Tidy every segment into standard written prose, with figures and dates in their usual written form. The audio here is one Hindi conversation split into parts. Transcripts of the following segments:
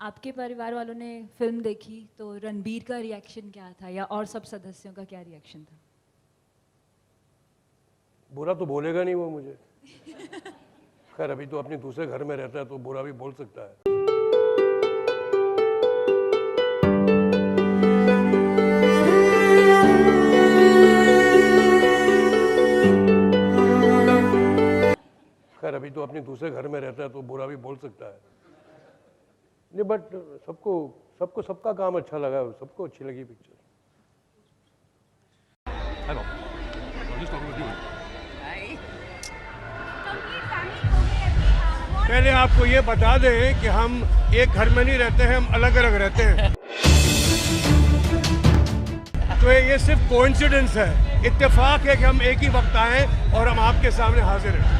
आपके परिवार वालों ने फिल्म देखी तो रणबीर का रिएक्शन क्या था या और सब सदस्यों का क्या रिएक्शन था? बुरा तो बोलेगा नहीं वो मुझे। खैर अभी तो अपने दूसरे घर में रहता है तो बुरा भी बोल सकता है। खैर अभी तो अपने दूसरे घर में रहता है तो बुरा भी बोल सकता है। नहीं बट सबको सबका काम अच्छा लगा, सबको अच्छी लगी पिक्चर। हेलो, पहले आपको ये बता दें कि हम एक घर में नहीं रहते हैं, हम अलग अलग रहते हैं। तो ये सिर्फ कोइंसिडेंस है, इत्तेफाक है कि हम एक ही वक्त आए और हम आपके सामने हाजिर हैं।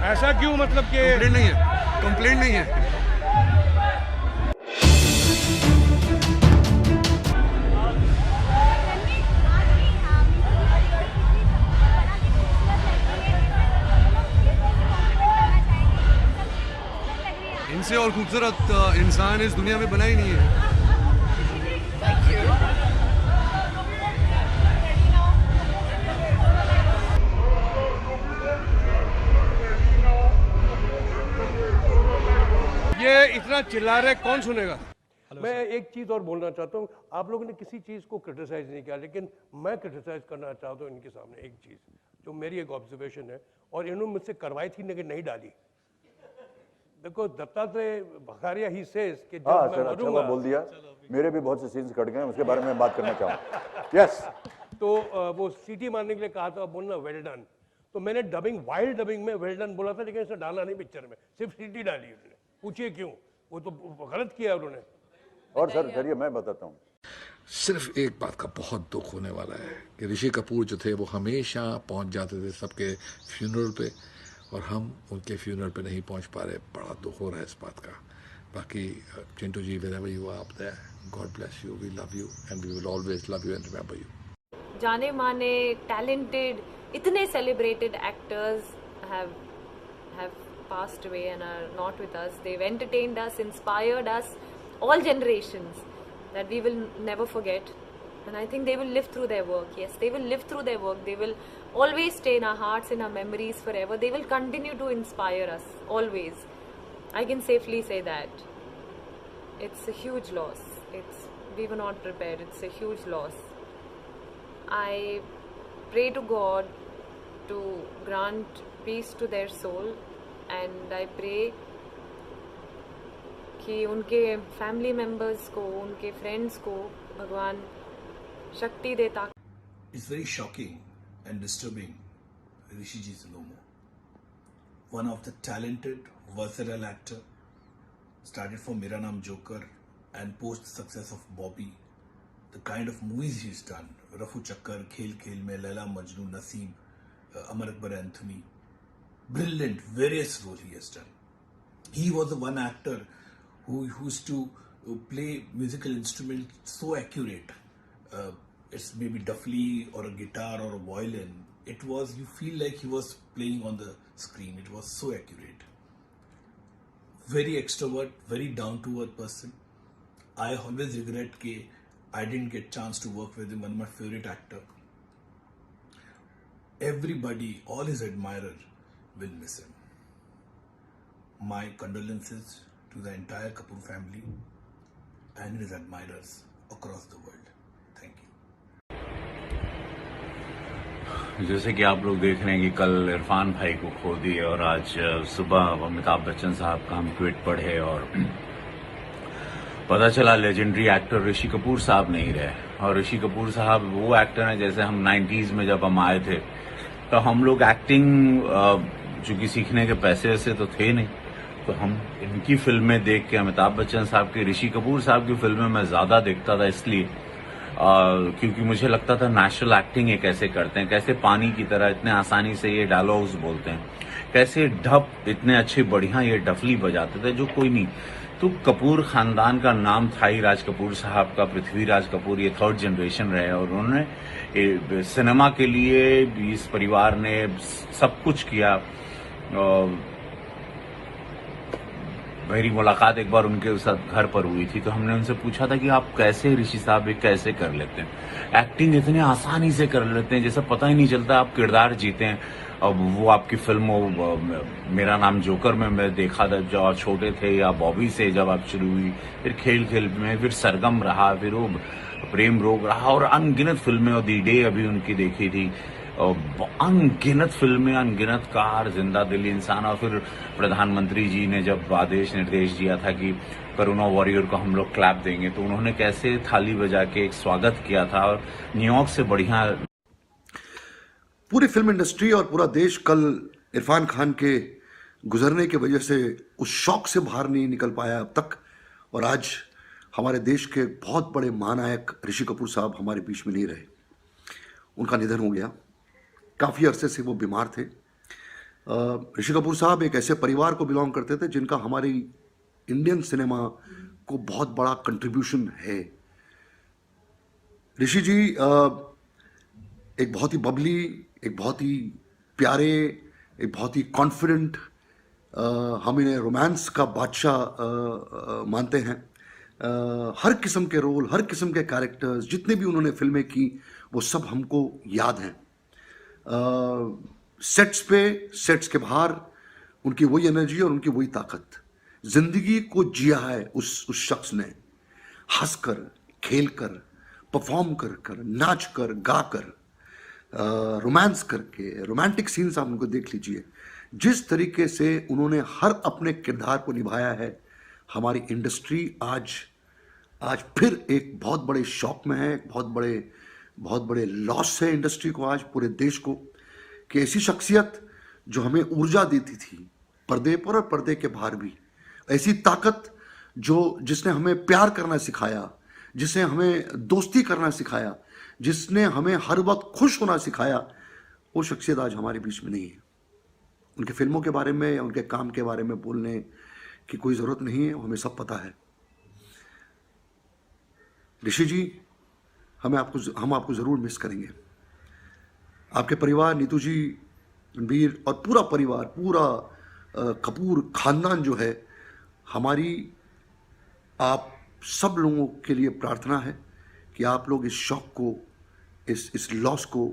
ऐसा क्यों, मतलब कि कंप्लेंट नहीं है। इनसे और खूबसूरत इंसान इस दुनिया में बना ही नहीं है। ये इतना चिल्ला रहे, कौन सुनेगा? मैं एक चीज़ और बोलना चाहता हूँ, आप लोगों ने किसी चीज़ को क्रिटिसाइज नहीं किया, लेकिन मैं क्रिटिसाइज करना चाहता हूँ इनके सामने एक चीज़ जो मेरी एक ऑब्जर्वेशन है और इन्होंने मुझसे करवाई थी लेकिन नहीं डाली। देखो दत्तात्रेय भखारिया ही सेज कि जब मैं सर अच्छा बोल दिया, मेरे भी बहुत से सीन्स कट गए, उसके बारे में बात करना चाहूँ। यस, तो वो सीटी मारने के लिए कहा था, बोलना वेल डन, तो मैंने डबिंग वाइल्ड डबिंग में वेल डन बोला था, लेकिन इसे डाला नहीं पिक्चर में, सिर्फ सीटी डाली उन्होंने। पूछिए क्यों, वो तो गलत किया उन्होंने। और सर चलिए मैं बताता हूँ। सिर्फ एक बात का बहुत दुख होने वाला है कि ऋषि कपूर जो थे वो हमेशा पहुंच जाते थे सबके फ्यूनरल पे, और हम उनके फ्यूनरल पे नहीं पहुंच पा रहे। बड़ा दुख हो रहा है इस बात का। बाकी चिंटू जी, wherever you are up there, God bless you, we love you and we will always love you and remember you. जाने माने talented, इतने celebrated actors have passed away and are not with us. They've entertained us, inspired us, all generations, that we will never forget. And I think they will live through their work. Yes, they will live through their work. They will always stay in our hearts, in our memories forever. They will continue to inspire us, always. I can safely say that. It's a huge loss. We were not prepared. It's a huge loss. I pray to God to grant peace to their soul, and I pray कि उनके फैमिली मेंबर्स को, उनके फ्रेंड्स को भगवान शक्ति देता। It's very shocking and disturbing. Rishi ji is no more. One of the talented, versatile actor. Started from Mera Naam Joker and post the success of Bobby. The kind of movies he's done. Rafu Chakkar, Khel Khel Mein, Laila Majnu, Naseem, Amar Akbar Anthony. Brilliant, various roles he has done. He was the one actor who used to play musical instruments so accurate. It's maybe duffly or a guitar or a violin. It was, you feel like he was playing on the screen. It was so accurate. Very extrovert, very down-to-earth person. I always regret that I didn't get chance to work with him. One of my favorite actor. Everybody, all his admirers will miss him. My condolences to the entire Kapoor family and his admirers across the world. Thank you. जैसे कि आप लोग देख रहे हैं कि कल इरफान भाई को खो दिए और आज सुबह अमिताभ बच्चन साहब का हम ट्वीट पढ़े और पता चला लेजेंडरी एक्टर ऋषि कपूर साहब नहीं रहे। और ऋषि कपूर साहब वो एक्टर हैं, जैसे हम 90s में जब हम आए थे तो हम लोग एक्टिंग चूंकि सीखने के पैसे से तो थे नहीं, तो हम इनकी फिल्में देख के, अमिताभ बच्चन साहब की, ऋषि कपूर साहब की फिल्में मैं ज्यादा देखता था, इसलिए क्योंकि मुझे लगता था नेचुरल एक्टिंग ये कैसे करते हैं, कैसे पानी की तरह इतने आसानी से ये डायलॉग्स बोलते हैं, कैसे ढप इतने अच्छे बढ़िया ये डफली बजाते थे जो कोई नहीं। तो कपूर खानदान का नाम था ही, राज कपूर साहब का, पृथ्वीराज कपूर, ये थर्ड जनरेशन रहे और उन्होंने सिनेमा के लिए इस परिवार ने सब कुछ किया। मेरी मुलाकात एक बार उनके साथ घर पर हुई थी, तो हमने उनसे पूछा था कि आप कैसे ऋषि साहब ये कैसे कर लेते हैं, एक्टिंग इतने आसानी से कर लेते हैं जैसे पता ही नहीं चलता आप किरदार जीते हैं। अब वो आपकी फिल्म मेरा नाम जोकर में मैं देखा था जब आप छोटे थे, या बॉबी से जब आप शुरू हुई, फिर खेल खेल में, फिर सरगम रहा, फिर वो प्रेम रोग रहा, और अनगिनत फिल्में, और दी डे अभी उनकी देखी थी, अनगिनत फिल्में, अनगिनत कार, जिंदा दिल इंसान। और फिर प्रधानमंत्री जी ने जब आदेश निर्देश दिया था कि कोरोना वॉरियर को हम लोग क्लैप देंगे, तो उन्होंने कैसे थाली बजा के एक स्वागत किया था, और न्यूयॉर्क से बढ़िया। पूरी फिल्म इंडस्ट्री और पूरा देश कल इरफान खान के गुजरने की वजह से उस शौक से बाहर नहीं निकल पाया अब तक, और आज हमारे देश के बहुत बड़े महानायक ऋषि कपूर साहब हमारे बीच में नहीं रहे। उनका निधन हो गया। काफ़ी अरसे से वो बीमार थे। ऋषि कपूर साहब एक ऐसे परिवार को बिलोंग करते थे जिनका हमारी इंडियन सिनेमा को बहुत बड़ा कंट्रीब्यूशन है। ऋषि जी एक बहुत ही बबली, एक बहुत ही प्यारे, एक बहुत ही कॉन्फिडेंट, हम इन्हें रोमांस का बादशाह मानते हैं। हर किस्म के रोल, हर किस्म के कैरेक्टर्स, जितने भी उन्होंने फिल्में की वो सब हमको याद हैं। सेट्स पे, सेट्स के बाहर उनकी वही एनर्जी और उनकी वही ताकत। जिंदगी को जिया है उस शख्स ने, हंसकर, खेलकर, परफॉर्म कर, नाच कर, गा कर, रोमांस करके, रोमांटिक सीन्स आप उनको देख लीजिए। जिस तरीके से उन्होंने हर अपने किरदार को निभाया है, हमारी इंडस्ट्री आज फिर एक बहुत बड़े शौक में है, एक बहुत बड़े लॉस है इंडस्ट्री को, आज पूरे देश को, कि ऐसी शख्सियत जो हमें ऊर्जा देती थी पर्दे पर और पर्दे के बाहर भी, ऐसी ताकत जिसने हमें प्यार करना सिखाया, जिसने हमें दोस्ती करना सिखाया, जिसने हमें हर वक्त खुश होना सिखाया, वो शख्सियत आज हमारे बीच में नहीं है। उनके फिल्मों के बारे में या उनके काम के बारे में बोलने की कोई ज़रूरत नहीं है, हमें सब पता है। ऋषि जी, हम आपको ज़रूर मिस करेंगे। आपके परिवार, नीतू जी, रणबीर और पूरा परिवार, पूरा कपूर खानदान जो है, हमारी आप सब लोगों के लिए प्रार्थना है कि आप लोग इस शौक को, इस लॉस को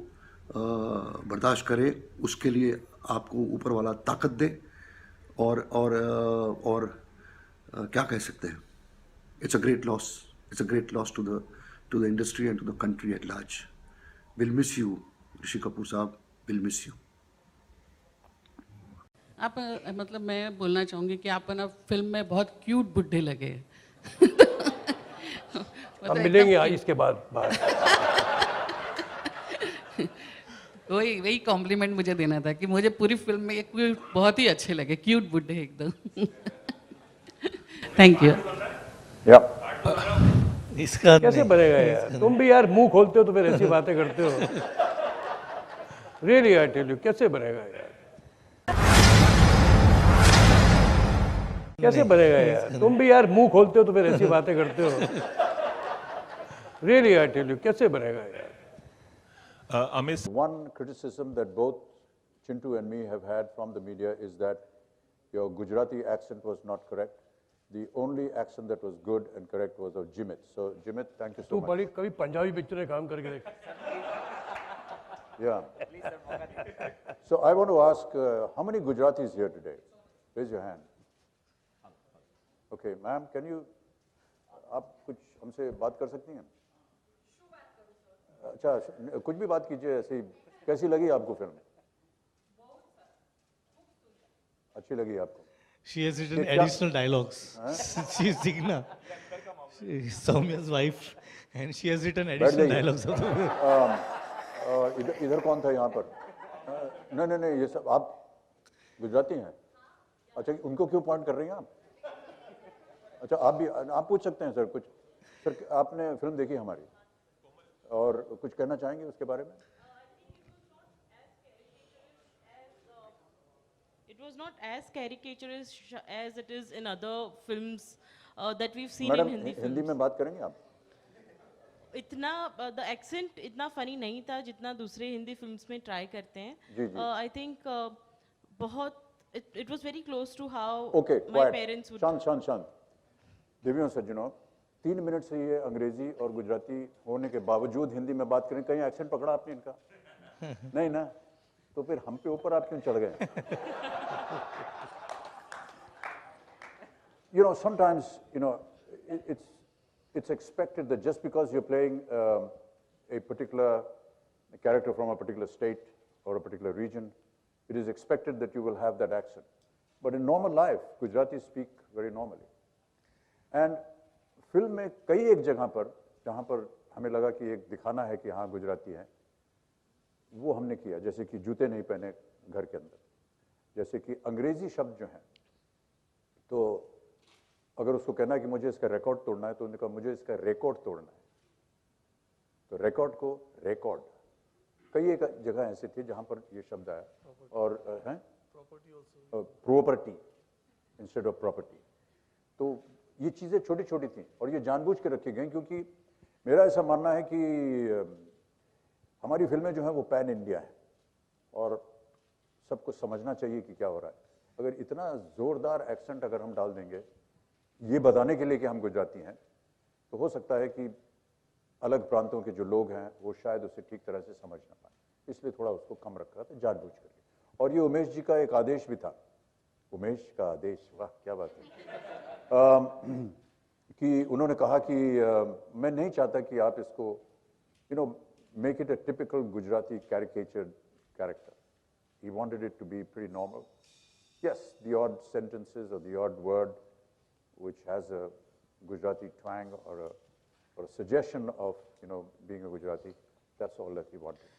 बर्दाश्त करें। उसके लिए आपको ऊपर वाला ताकत दे, और क्या कह सकते हैं, it's a great loss to the industry and to the country at large. Will miss you Rishi Kapoor साहब, विल मिस यू। आप मतलब मैं बोलना चाहूँगी कि आप ना फिल्म में बहुत क्यूट बुड्ढे लगे। हम मिलेंगे आज इसके बाद। वही कॉम्प्लीमेंट मुझे देना था कि मुझे पूरी फिल्म में एक बहुत ही अच्छे लगे, क्यूट बुड्ढे एकदम। Thank you. इसका कैसे बनेगा यार, तुम भी यार मुंह खोलते हो तो फिर ऐसी बातें करते हो। रियली आई टेल यू, कैसे बनेगा यार, कैसे बनेगा यार, तुम भी यार मुंह खोलते हो तो फिर ऐसी बातें करते हो। रियली आई टेल यू, कैसे बनेगा यार। One criticism that both Chintu and me have had from the media is that your Gujarati accent was not correct. The only accent that was good and correct was of Jimit. So Jimit, thank you so much. तू बड़ी कभी पंजाबी पिक्चर में काम करके देख। Yeah. So I want to ask, how many Gujaratis here today? Raise your hand. Okay, ma'am, can you, आप कुछ हमसे बात कर सकती हैं? अच्छा, कुछ भी बात कीजिए ऐसे ही। कैसी लगी आपको फिल्म? अच्छी लगी आपको? She has written additional dialogues. She is Digna, she is Soumya's wife, and she has written additional dialogues. इधर कौन था यहाँ पर? नहीं, ये सब आप गुजराती हैं? अच्छा, उनको क्यों पॉइंट कर रही हैं आप? अच्छा, आप पूछ सकते हैं सर कुछ। सर, आपने फिल्म देखी हमारी और कुछ कहना चाहेंगे उसके बारे में? It was not as caricaturist as it is in other films that we've seen madam, in Hindi films. Hindi में बात करेंगे आप? इतना the accent इतना funny नहीं था जितना दूसरे हिंदी फिल्म्स में ट्राई करते हैं। जी। I think बहुत it was very close to how Okay, my quiet. parents would. शांत देवियों सज्जनों 3 मिनट से ये अंग्रेजी और गुजराती होने के बावजूद हिंदी में बात करें, कहीं एक्सेंट पकड़ा आपने इनका? नहीं ना? तो फिर हम पे ऊपर आप क्यों चढ़ गए? You know, sometimes, you know, it's expected that just because you're playing a particular character from a particular state or a particular region, it is expected that you will have that accent. But in normal life, Gujaratis speak very normally. And film में कई एक जगह पर जहाँ पर हमें लगा कि एक दिखाना है कि हाँ गुजराती हैं, वो हमने किया, जैसे कि जूते नहीं पहने घर के अंदर, जैसे कि अंग्रेजी शब्द जो हैं, तो अगर उसको कहना है कि मुझे इसका रिकॉर्ड तोड़ना है, तो उन्होंने कहा मुझे इसका रिकॉर्ड तोड़ना है, तो रिकॉर्ड को रिकॉर्ड, कई एक जगह ऐसी थी जहाँ पर ये शब्द आया, और हैं प्रॉपर्टी इंस्टेड ऑफ प्रॉपर्टी। तो ये चीज़ें छोटी छोटी थी और ये जानबूझ के रखी गई, क्योंकि मेरा ऐसा मानना है कि हमारी फिल्में जो हैं वो पैन इंडिया है और सबको समझना चाहिए कि क्या हो रहा है। अगर इतना ज़ोरदार एक्सेंट अगर हम डाल देंगे ये बताने के लिए कि हम गुजराती हैं, तो हो सकता है कि अलग प्रांतों के जो लोग हैं वो शायद उसे ठीक तरह से समझ ना पाए, इसलिए थोड़ा उसको कम रखा था जानबूझ कर। और ये उमेश जी का एक आदेश भी था, उमेश का आदेश, वाह क्या बात है, कि उन्होंने कहा कि मैं नहीं चाहता कि आप इसको make it a typical Gujarati caricatured character. He wanted it to be pretty normal. Yes, the odd sentences or the odd word which has a Gujarati twang or a suggestion of being a Gujarati, that's all that he wanted.